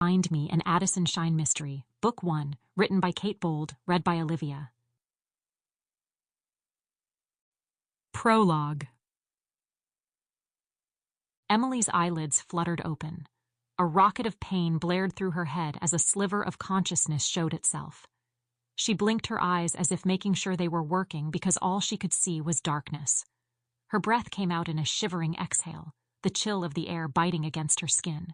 Find Me, an Addison Shine Mystery, Book 1, written by Kate Bold, read by Olivia. Prologue. Emily's eyelids fluttered open. A rocket of pain blared through her head as a sliver of consciousness showed itself. She blinked her eyes as if making sure they were working because all she could see was darkness. Her breath came out in a shivering exhale, the chill of the air biting against her skin.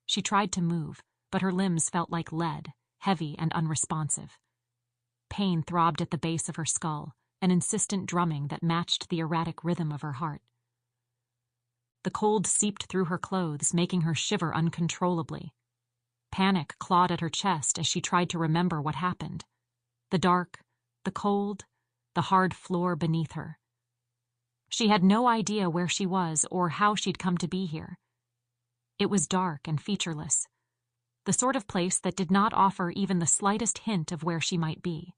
She tried to move, but her limbs felt like lead, heavy and unresponsive. Pain throbbed at the base of her skull, an insistent drumming that matched the erratic rhythm of her heart. The cold seeped through her clothes, making her shiver uncontrollably. Panic clawed at her chest as she tried to remember what happened. The dark, the cold, the hard floor beneath her. She had no idea where she was or how she'd come to be here. It was dark and featureless, the sort of place that did not offer even the slightest hint of where she might be.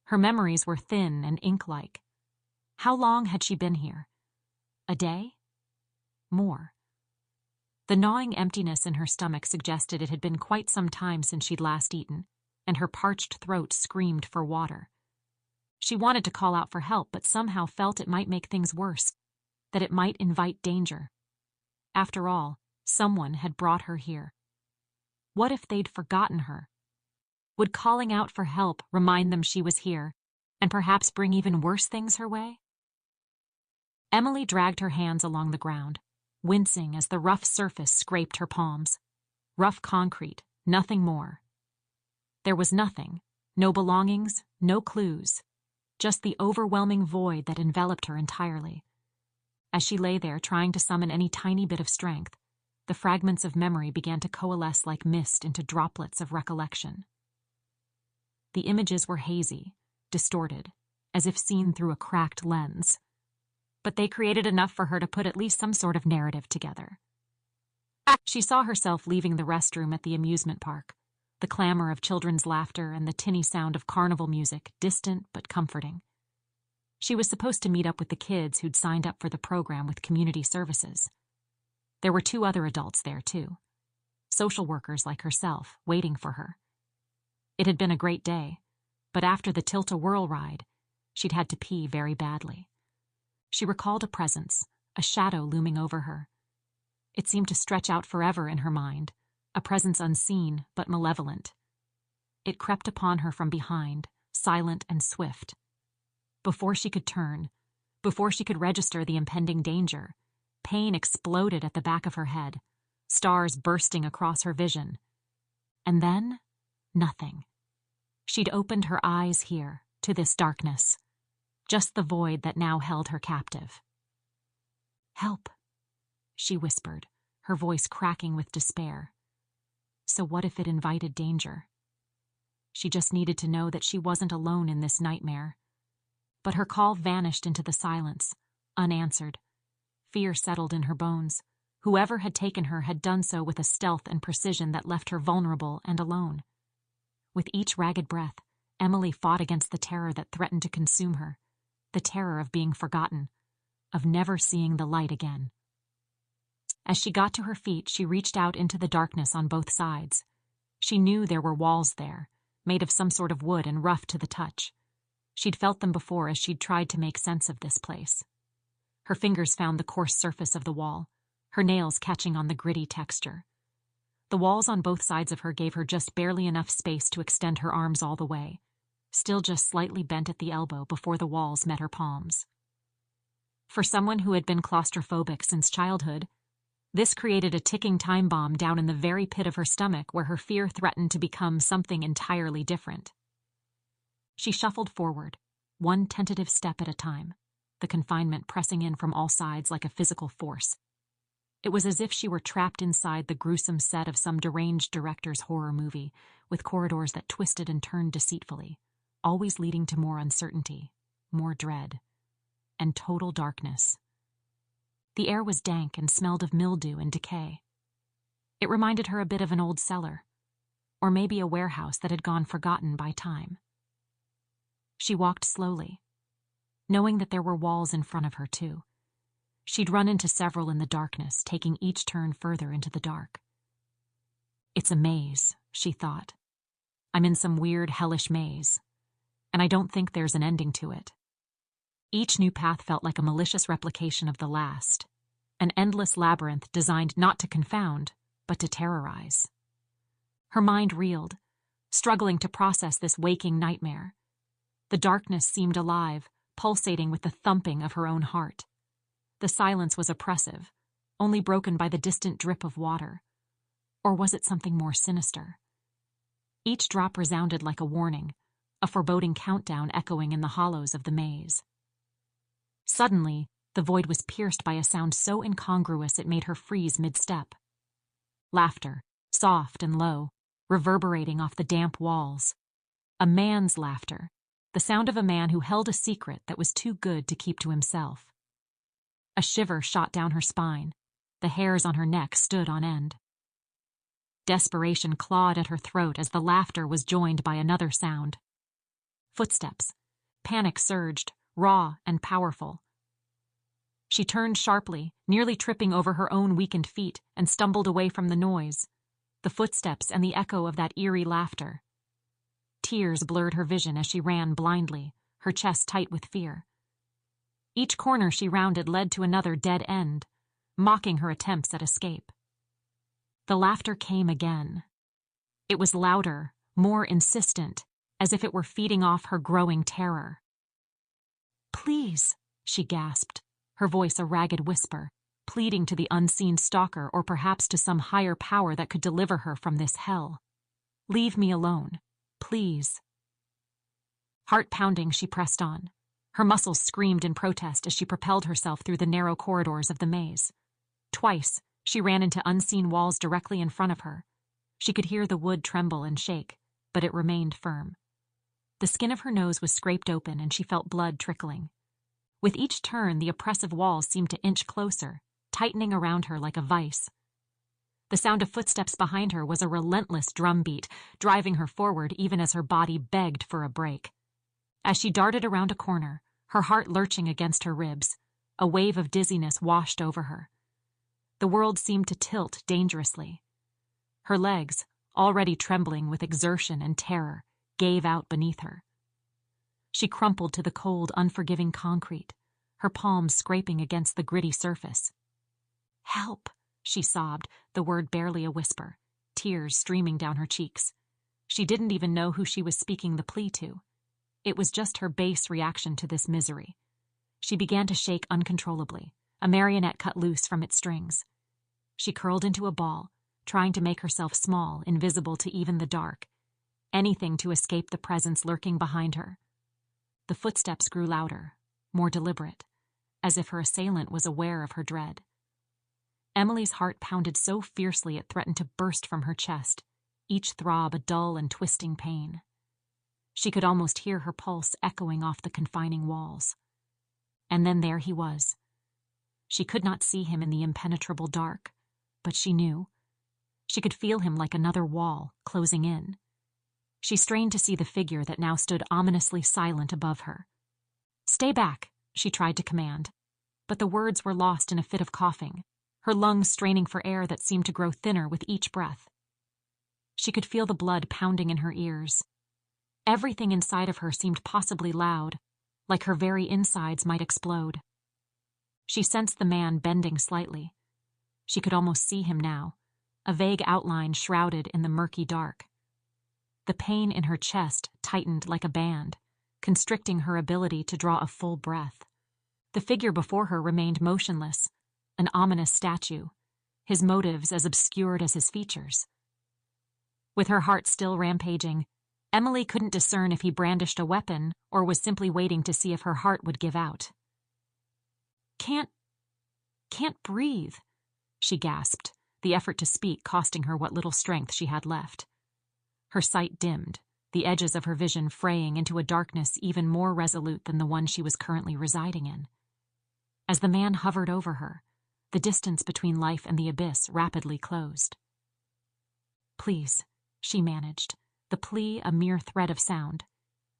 Her memories were thin and ink-like. How long had she been here? A day? More. The gnawing emptiness in her stomach suggested it had been quite some time since she'd last eaten, and her parched throat screamed for water. She wanted to call out for help, but somehow felt it might make things worse, that it might invite danger. After all, someone had brought her here. What if they'd forgotten her? Would calling out for help remind them she was here, and perhaps bring even worse things her way? Emily dragged her hands along the ground, wincing as the rough surface scraped her palms. Rough concrete, nothing more. There was nothing, no belongings, no clues, just the overwhelming void that enveloped her entirely. As she lay there trying to summon any tiny bit of strength, the fragments of memory began to coalesce like mist into droplets of recollection. The images were hazy, distorted, as if seen through a cracked lens. But they created enough for her to put at least some sort of narrative together. She saw herself leaving the restroom at the amusement park, the clamor of children's laughter and the tinny sound of carnival music, distant but comforting. She was supposed to meet up with the kids who'd signed up for the program with community services. There were 2 other adults there, too. Social workers like herself, waiting for her. It had been a great day, but after the tilt-a-whirl ride, she'd had to pee very badly. She recalled a presence, a shadow looming over her. It seemed to stretch out forever in her mind, a presence unseen but malevolent. It crept upon her from behind, silent and swift. Before she could turn, before she could register the impending danger, pain exploded at the back of her head, stars bursting across her vision. And then, nothing. She'd opened her eyes here, to this darkness, just the void that now held her captive. "Help," she whispered, her voice cracking with despair. So what if it invited danger? She just needed to know that she wasn't alone in this nightmare. But her call vanished into the silence, unanswered. Fear settled in her bones. Whoever had taken her had done so with a stealth and precision that left her vulnerable and alone. With each ragged breath, Emily fought against the terror that threatened to consume her, the terror of being forgotten, of never seeing the light again. As she got to her feet, she reached out into the darkness on both sides. She knew there were walls there, made of some sort of wood and rough to the touch. She'd felt them before as she'd tried to make sense of this place. Her fingers found the coarse surface of the wall, her nails catching on the gritty texture. The walls on both sides of her gave her just barely enough space to extend her arms all the way, still just slightly bent at the elbow before the walls met her palms. For someone who had been claustrophobic since childhood, this created a ticking time bomb down in the very pit of her stomach where her fear threatened to become something entirely different. She shuffled forward, one tentative step at a time, the confinement pressing in from all sides like a physical force. It was as if she were trapped inside the gruesome set of some deranged director's horror movie, with corridors that twisted and turned deceitfully, always leading to more uncertainty, more dread, and total darkness. The air was dank and smelled of mildew and decay. It reminded her a bit of an old cellar, or maybe a warehouse that had gone forgotten by time. She walked slowly, knowing that there were walls in front of her, too. She'd run into several in the darkness, taking each turn further into the dark. It's a maze, she thought. I'm in some weird, hellish maze, and I don't think there's an ending to it. Each new path felt like a malicious replication of the last, an endless labyrinth designed not to confound, but to terrorize. Her mind reeled, struggling to process this waking nightmare. The darkness seemed alive, pulsating with the thumping of her own heart. The silence was oppressive, only broken by the distant drip of water. Or was it something more sinister? Each drop resounded like a warning, a foreboding countdown echoing in the hollows of the maze. Suddenly, the void was pierced by a sound so incongruous it made her freeze mid-step. Laughter, soft and low, reverberating off the damp walls. A man's laughter, the sound of a man who held a secret that was too good to keep to himself. A shiver shot down her spine. The hairs on her neck stood on end. Desperation clawed at her throat as the laughter was joined by another sound. Footsteps. Panic surged, raw and powerful. She turned sharply, nearly tripping over her own weakened feet, and stumbled away from the noise, the footsteps and the echo of that eerie laughter. Tears blurred her vision as she ran blindly, her chest tight with fear. Each corner she rounded led to another dead end, mocking her attempts at escape. The laughter came again. It was louder, more insistent, as if it were feeding off her growing terror. "Please," she gasped, her voice a ragged whisper, pleading to the unseen stalker or perhaps to some higher power that could deliver her from this hell. "Leave me alone, please." Heart pounding, she pressed on. Her muscles screamed in protest as she propelled herself through the narrow corridors of the maze. Twice, she ran into unseen walls directly in front of her. She could hear the wood tremble and shake, but it remained firm. The skin of her nose was scraped open and she felt blood trickling. With each turn, the oppressive walls seemed to inch closer, tightening around her like a vice. The sound of footsteps behind her was a relentless drumbeat, driving her forward even as her body begged for a break. As she darted around a corner, her heart lurching against her ribs, a wave of dizziness washed over her. The world seemed to tilt dangerously. Her legs, already trembling with exertion and terror, gave out beneath her. She crumpled to the cold, unforgiving concrete, her palms scraping against the gritty surface. "Help," she sobbed, the word barely a whisper, tears streaming down her cheeks. She didn't even know who she was speaking the plea to. It was just her base reaction to this misery. She began to shake uncontrollably, a marionette cut loose from its strings. She curled into a ball, trying to make herself small, invisible to even the dark. Anything to escape the presence lurking behind her. The footsteps grew louder, more deliberate, as if her assailant was aware of her dread. Emily's heart pounded so fiercely it threatened to burst from her chest, each throb a dull and twisting pain. She could almost hear her pulse echoing off the confining walls. And then there he was. She could not see him in the impenetrable dark, but she knew. She could feel him like another wall, closing in. She strained to see the figure that now stood ominously silent above her. "Stay back," she tried to command, but the words were lost in a fit of coughing, her lungs straining for air that seemed to grow thinner with each breath. She could feel the blood pounding in her ears. Everything inside of her seemed possibly loud, like her very insides might explode. She sensed the man bending slightly. She could almost see him now, a vague outline shrouded in the murky dark. The pain in her chest tightened like a band, constricting her ability to draw a full breath. The figure before her remained motionless, an ominous statue, his motives as obscured as his features. With her heart still rampaging, Emily couldn't discern if he brandished a weapon or was simply waiting to see if her heart would give out. Can't breathe," she gasped, the effort to speak costing her what little strength she had left. Her sight dimmed, the edges of her vision fraying into a darkness even more resolute than the one she was currently residing in. As the man hovered over her, the distance between life and the abyss rapidly closed. "Please," she managed, the plea a mere thread of sound.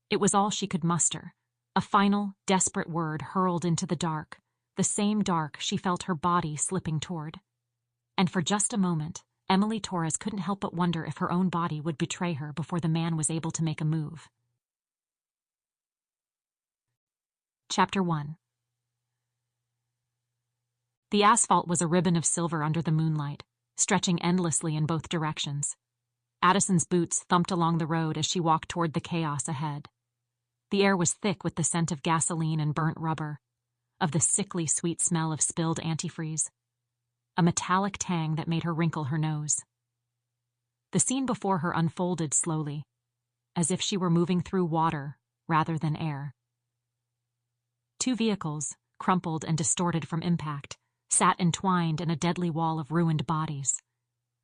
It was all she could muster, a final, desperate word hurled into the dark, the same dark she felt her body slipping toward. And for just a moment, Emily Torres couldn't help but wonder if her own body would betray her before the man was able to make a move. Chapter 1. The asphalt was a ribbon of silver under the moonlight, stretching endlessly in both directions. Addison's boots thumped along the road as she walked toward the chaos ahead. The air was thick with the scent of gasoline and burnt rubber, of the sickly sweet smell of spilled antifreeze, a metallic tang that made her wrinkle her nose. The scene before her unfolded slowly, as if she were moving through water rather than air. Two vehicles, crumpled and distorted from impact, sat entwined in a deadly wall of ruined bodies.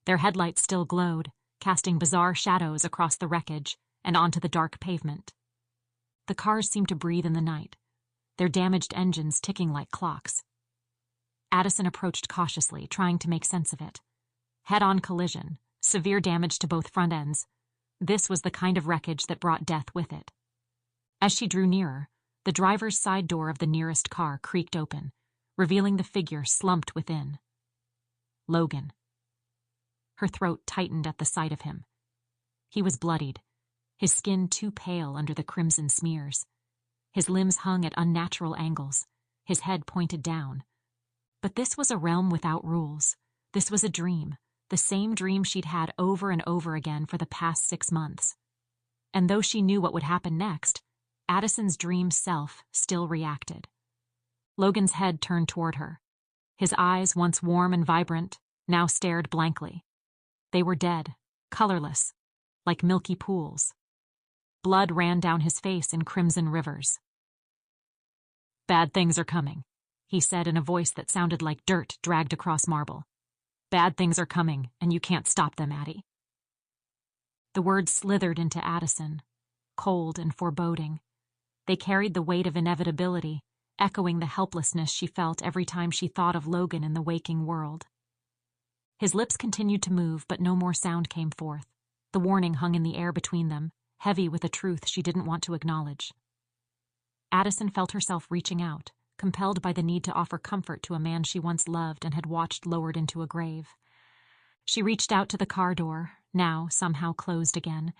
Their headlights still glowed, casting bizarre shadows across the wreckage and onto the dark pavement. The cars seemed to breathe in the night, their damaged engines ticking like clocks. Addison approached cautiously, trying to make sense of it. Head-on collision, severe damage to both front ends. This was the kind of wreckage that brought death with it. As she drew nearer, the driver's side door of the nearest car creaked open, revealing the figure slumped within. Logan. Her throat tightened at the sight of him. He was bloodied, his skin too pale under the crimson smears. His limbs hung at unnatural angles, his head pointed down. But this was a realm without rules. This was a dream, the same dream she'd had over and over again for the past 6 months. And though she knew what would happen next, Addison's dream self still reacted. Logan's head turned toward her. His eyes, once warm and vibrant, now stared blankly. They were dead, colorless, like milky pools. Blood ran down his face in crimson rivers. "Bad things are coming," he said in a voice that sounded like dirt dragged across marble. "Bad things are coming, and you can't stop them, Addie." The words slithered into Addison, cold and foreboding. They carried the weight of inevitability, echoing the helplessness she felt every time she thought of Logan in the waking world. His lips continued to move, but no more sound came forth. The warning hung in the air between them, heavy with a truth she didn't want to acknowledge. Addison felt herself reaching out, compelled by the need to offer comfort to a man she once loved and had watched lowered into a grave. She reached out to the car door, now somehow closed again,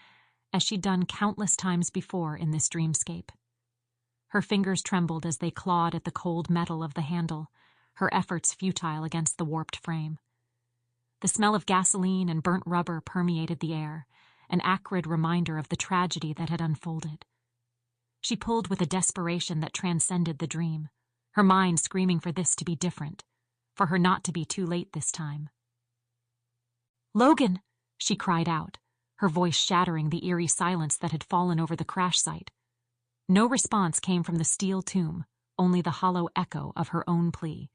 as she'd done countless times before in this dreamscape. Her fingers trembled as they clawed at the cold metal of the handle, her efforts futile against the warped frame. The smell of gasoline and burnt rubber permeated the air, an acrid reminder of the tragedy that had unfolded. She pulled with a desperation that transcended the dream, her mind screaming for this to be different, for her not to be too late this time. "Logan!" she cried out, her voice shattering the eerie silence that had fallen over the crash site. No response came from the steel tomb, only the hollow echo of her own plea.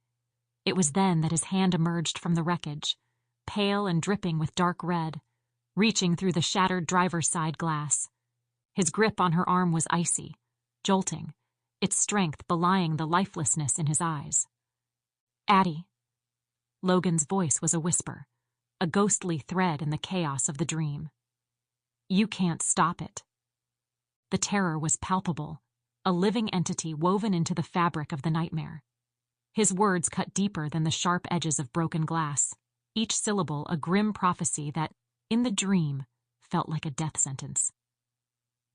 It was then that his hand emerged from the wreckage, pale and dripping with dark red, reaching through the shattered driver's side glass. His grip on her arm was icy, jolting, its strength belying the lifelessness in his eyes. "Addie." Logan's voice was a whisper, a ghostly thread in the chaos of the dream. "You can't stop it." The terror was palpable, a living entity woven into the fabric of the nightmare. His words cut deeper than the sharp edges of broken glass, each syllable a grim prophecy that, in the dream, felt like a death sentence.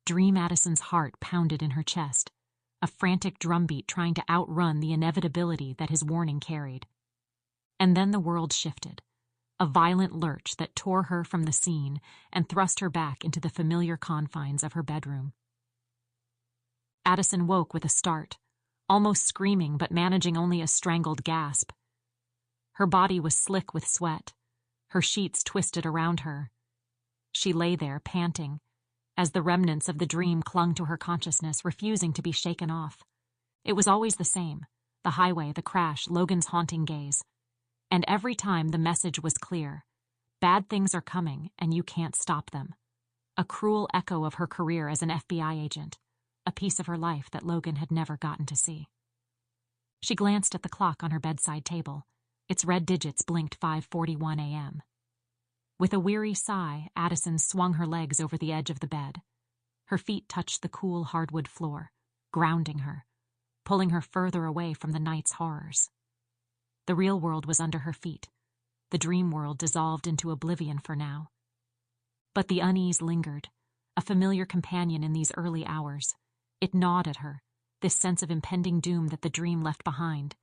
Dream Addison's heart pounded in her chest, a frantic drumbeat trying to outrun the inevitability that his warning carried. And then the world shifted, a violent lurch that tore her from the scene and thrust her back into the familiar confines of her bedroom. Addison woke with a start, almost screaming but managing only a strangled gasp. Her body was slick with sweat, her sheets twisted around her. She lay there, panting, as the remnants of the dream clung to her consciousness, refusing to be shaken off. It was always the same, the highway, the crash, Logan's haunting gaze. And every time the message was clear: bad things are coming, and you can't stop them. A cruel echo of her career as an FBI agent, a piece of her life that Logan had never gotten to see. She glanced at the clock on her bedside table. Its red digits blinked 5:41 a.m. With a weary sigh, Addison swung her legs over the edge of the bed. Her feet touched the cool hardwood floor, grounding her, pulling her further away from the night's horrors. The real world was under her feet, the dream world dissolved into oblivion for now. But the unease lingered, a familiar companion in these early hours. It gnawed at her, this sense of impending doom that the dream left behind.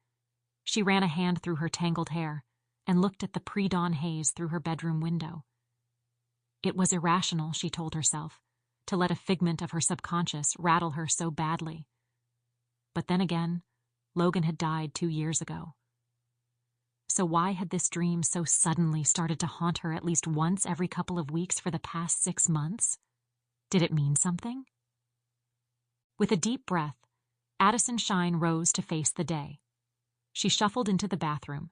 She ran a hand through her tangled hair and looked at the pre-dawn haze through her bedroom window. It was irrational, she told herself, to let a figment of her subconscious rattle her so badly. But then again, Logan had died 2 years ago. So why had this dream so suddenly started to haunt her at least once every couple of weeks for the past 6 months? Did it mean something? With a deep breath, Addison Shine rose to face the day. She shuffled into the bathroom,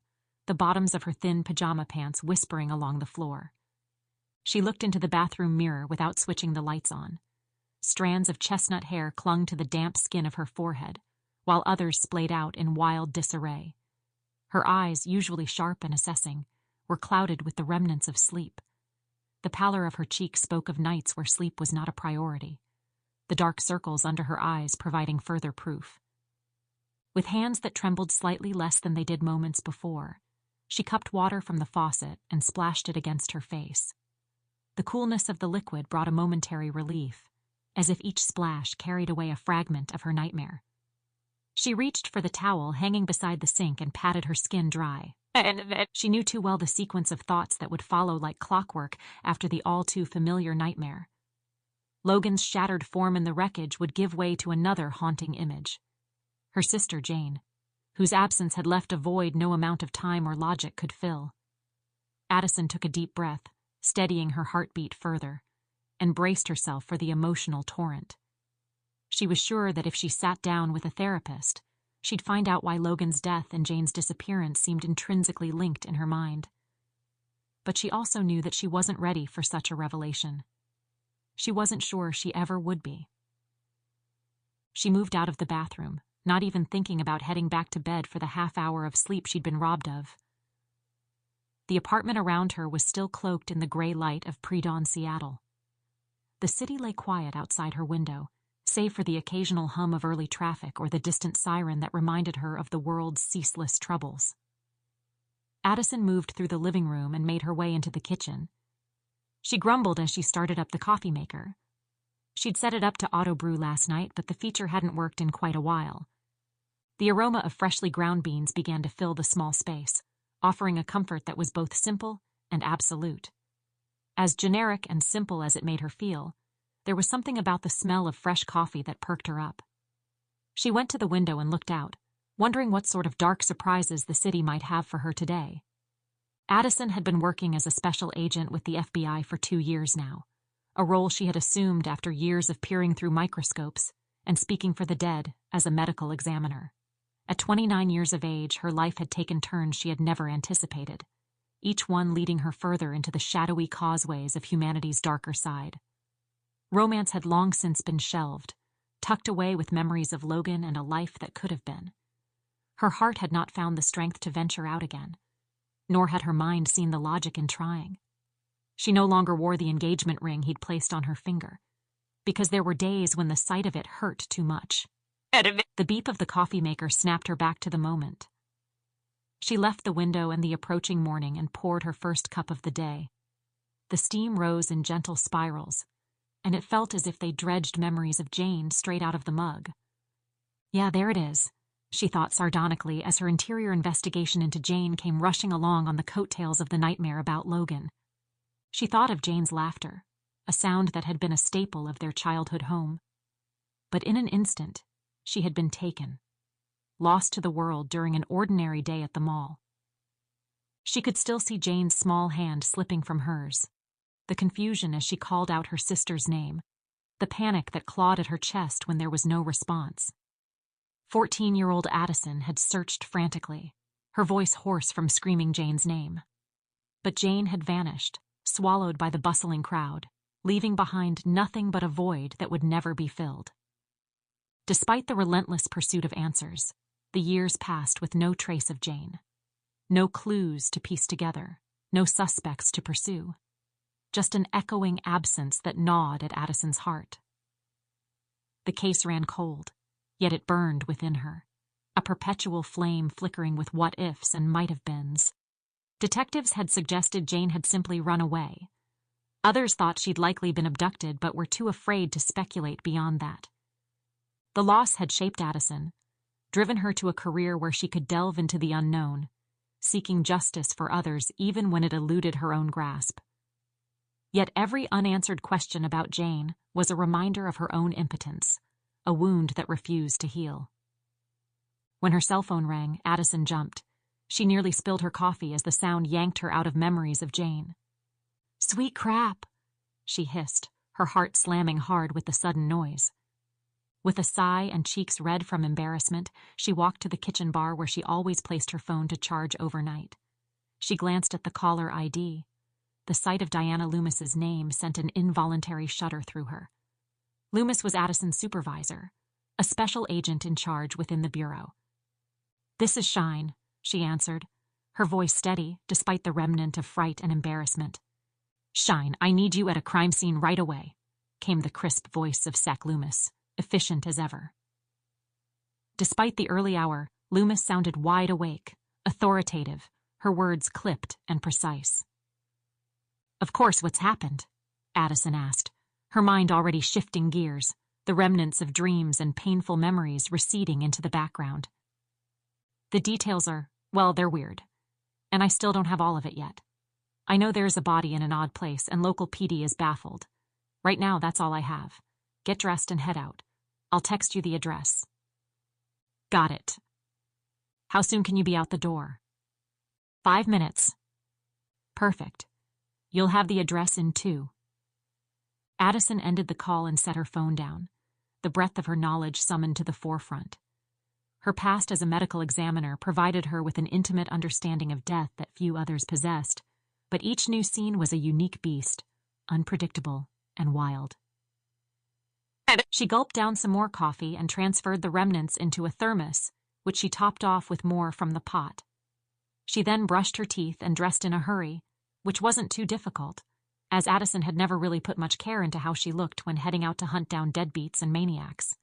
the bottoms of her thin pajama pants whispering along the floor. She looked into the bathroom mirror without switching the lights on. Strands of chestnut hair clung to the damp skin of her forehead, while others splayed out in wild disarray. Her eyes, usually sharp and assessing, were clouded with the remnants of sleep. The pallor of her cheeks spoke of nights where sleep was not a priority, the dark circles under her eyes providing further proof. With hands that trembled slightly less than they did moments before, she cupped water from the faucet and splashed it against her face. The coolness of the liquid brought a momentary relief, as if each splash carried away a fragment of her nightmare. She reached for the towel hanging beside the sink and patted her skin dry. She knew too well the sequence of thoughts that would follow like clockwork after the all-too-familiar nightmare. Logan's shattered form in the wreckage would give way to another haunting image. Her sister Jane, whose absence had left a void no amount of time or logic could fill. Addison took a deep breath, steadying her heartbeat further, and braced herself for the emotional torrent. She was sure that if she sat down with a therapist, she'd find out why Logan's death and Jane's disappearance seemed intrinsically linked in her mind. But she also knew that she wasn't ready for such a revelation. She wasn't sure she ever would be. She moved out of the bathroom, not even thinking about heading back to bed for the half hour of sleep she'd been robbed of. The apartment around her was still cloaked in the gray light of pre-dawn Seattle. The city lay quiet outside her window, save for the occasional hum of early traffic or the distant siren that reminded her of the world's ceaseless troubles. Addison moved through the living room and made her way into the kitchen. She grumbled as she started up the coffee maker. She'd set it up to auto-brew last night, but the feature hadn't worked in quite a while. The aroma of freshly ground beans began to fill the small space, offering a comfort that was both simple and absolute. As generic and simple as it made her feel, there was something about the smell of fresh coffee that perked her up. She went to the window and looked out, wondering what sort of dark surprises the city might have for her today. Addison had been working as a special agent with the FBI for 2 years now, a role she had assumed after years of peering through microscopes and speaking for the dead as a medical examiner. At 29 years of age, her life had taken turns she had never anticipated, each one leading her further into the shadowy causeways of humanity's darker side. Romance had long since been shelved, tucked away with memories of Logan and a life that could have been. Her heart had not found the strength to venture out again, nor had her mind seen the logic in trying. She no longer wore the engagement ring he'd placed on her finger, because there were days when the sight of it hurt too much. The beep of the coffee maker snapped her back to the moment. She left the window and the approaching morning and poured her first cup of the day. The steam rose in gentle spirals, and it felt as if they dredged memories of Jane straight out of the mug. Yeah, there it is, she thought sardonically as her interior investigation into Jane came rushing along on the coattails of the nightmare about Logan. She thought of Jane's laughter, a sound that had been a staple of their childhood home. But in an instant, she had been taken, lost to the world during an ordinary day at the mall. She could still see Jane's small hand slipping from hers, the confusion as she called out her sister's name, the panic that clawed at her chest when there was no response. 14-year-old Addison had searched frantically, her voice hoarse from screaming Jane's name. But Jane had vanished, swallowed by the bustling crowd, leaving behind nothing but a void that would never be filled. Despite the relentless pursuit of answers, the years passed with no trace of Jane. No clues to piece together, no suspects to pursue. Just an echoing absence that gnawed at Addison's heart. The case ran cold, yet it burned within her, a perpetual flame flickering with what-ifs and might-have-beens. Detectives had suggested Jane had simply run away. Others thought she'd likely been abducted but were too afraid to speculate beyond that. The loss had shaped Addison, driven her to a career where she could delve into the unknown, seeking justice for others even when it eluded her own grasp. Yet every unanswered question about Jane was a reminder of her own impotence, a wound that refused to heal. When her cell phone rang, Addison jumped. She nearly spilled her coffee as the sound yanked her out of memories of Jane. "Sweet crap," she hissed, her heart slamming hard with the sudden noise. With a sigh and cheeks red from embarrassment, she walked to the kitchen bar where she always placed her phone to charge overnight. She glanced at the caller ID. The sight of Diana Loomis's name sent an involuntary shudder through her. Loomis was Addison's supervisor, a special agent in charge within the bureau. "This is Shine," she answered, her voice steady despite the remnant of fright and embarrassment. "Shine, I need you at a crime scene right away," came the crisp voice of Sec Loomis, efficient as ever. Despite the early hour, Loomis sounded wide awake, authoritative, her words clipped and precise. "Of course, what's happened?" Addison asked, her mind already shifting gears, the remnants of dreams and painful memories receding into the background. "The details are, well, they're weird. And I still don't have all of it yet. I know there's a body in an odd place and local PD is baffled. Right now, that's all I have. Get dressed and head out. I'll text you the address." "Got it. How soon can you be out the door?" 5 minutes. "Perfect. You'll have the address in 2. Addison ended the call and set her phone down, the breadth of her knowledge summoned to the forefront. Her past as a medical examiner provided her with an intimate understanding of death that few others possessed, but each new scene was a unique beast, unpredictable and wild. She gulped down some more coffee and transferred the remnants into a thermos, which she topped off with more from the pot. She then brushed her teeth and dressed in a hurry, which wasn't too difficult, as Addison had never really put much care into how she looked when heading out to hunt down deadbeats and maniacs.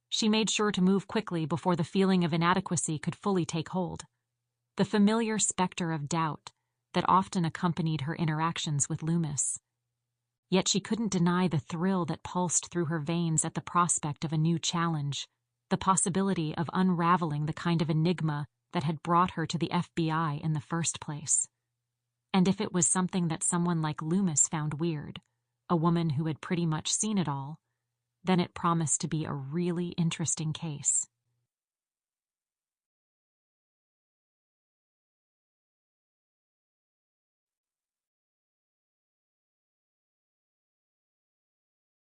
She made sure to move quickly before the feeling of inadequacy could fully take hold, the familiar specter of doubt that often accompanied her interactions with Loomis. Yet she couldn't deny the thrill that pulsed through her veins at the prospect of a new challenge, the possibility of unraveling the kind of enigma that had brought her to the FBI in the first place. And if it was something that someone like Loomis found weird, a woman who had pretty much seen it all, then it promised to be a really interesting case.